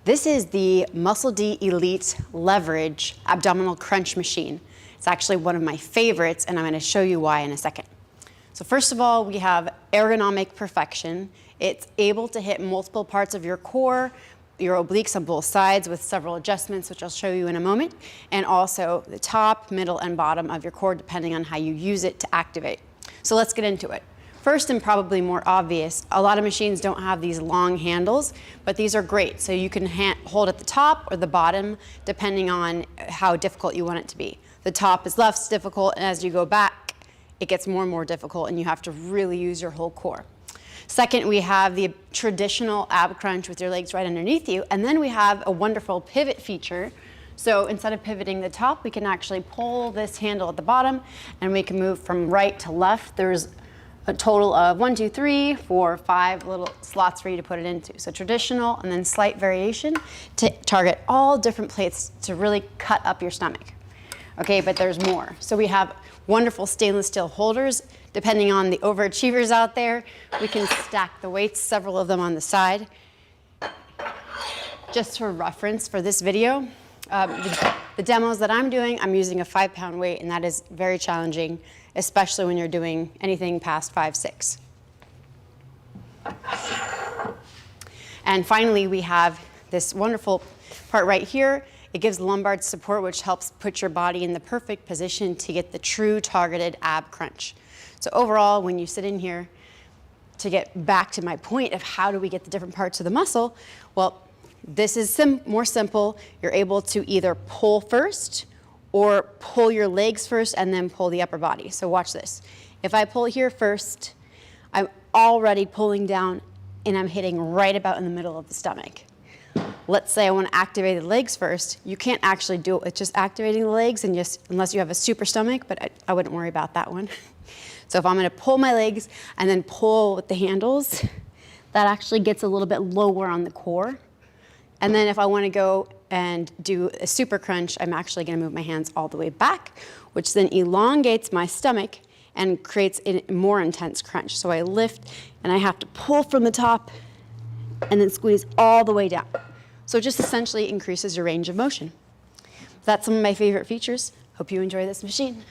This is the Muscle D Elite Leverage Abdominal Crunch Machine. It's actually one of my favorites, and I'm going to show you why in a second. So first of all, we have ergonomic perfection. It's able to hit multiple parts of your core, your obliques on both sides with several adjustments, which I'll show you in a moment, and also the top, middle, and bottom of your core, depending on how you use it to activate. So let's get into it. First, and probably more obvious, a lot of machines don't have these long handles, but these are great. So you can hold at the top or the bottom, depending on how difficult you want it to be. The top is less difficult, and as you go back, it gets more and more difficult, and you have to really use your whole core. Second, we have the traditional ab crunch with your legs right underneath you, and then we have a wonderful pivot feature. So instead of pivoting the top, we can actually pull this handle at the bottom, and we can move from right to left. There's a total of 1, 2, 3, 4, 5 little slots for you to put it into. So traditional and then slight variation to target all different plates to really cut up your stomach. Okay, but there's more. So we have wonderful stainless steel holders. Depending on the overachievers out there, we can stack the weights, several of them on the side. Just for reference for this video, the demos that I'm doing, I'm using a 5-pound weight, and that is very challenging, especially when you're doing anything past 5, 6. And finally, we have this wonderful part right here. It gives lumbar support, which helps put your body in the perfect position to get the true targeted ab crunch. So overall, when you sit in here, to get back to my point of how do we get the different parts of the muscle, well, this is more simple. You're able to either pull first or pull your legs first and then pull the upper body. So watch this. If I pull here first, I'm already pulling down and I'm hitting right about in the middle of the stomach. Let's say I want to activate the legs first. You can't actually do it with just activating the legs and unless you have a super stomach, but I wouldn't worry about that one. So if I'm going to pull my legs and then pull with the handles, that actually gets a little bit lower on the core. And then if I want to go and do a super crunch, I'm actually going to move my hands all the way back, which then elongates my stomach and creates a more intense crunch. So I lift and I have to pull from the top and then squeeze all the way down. So it just essentially increases your range of motion. That's some of my favorite features. Hope you enjoy this machine.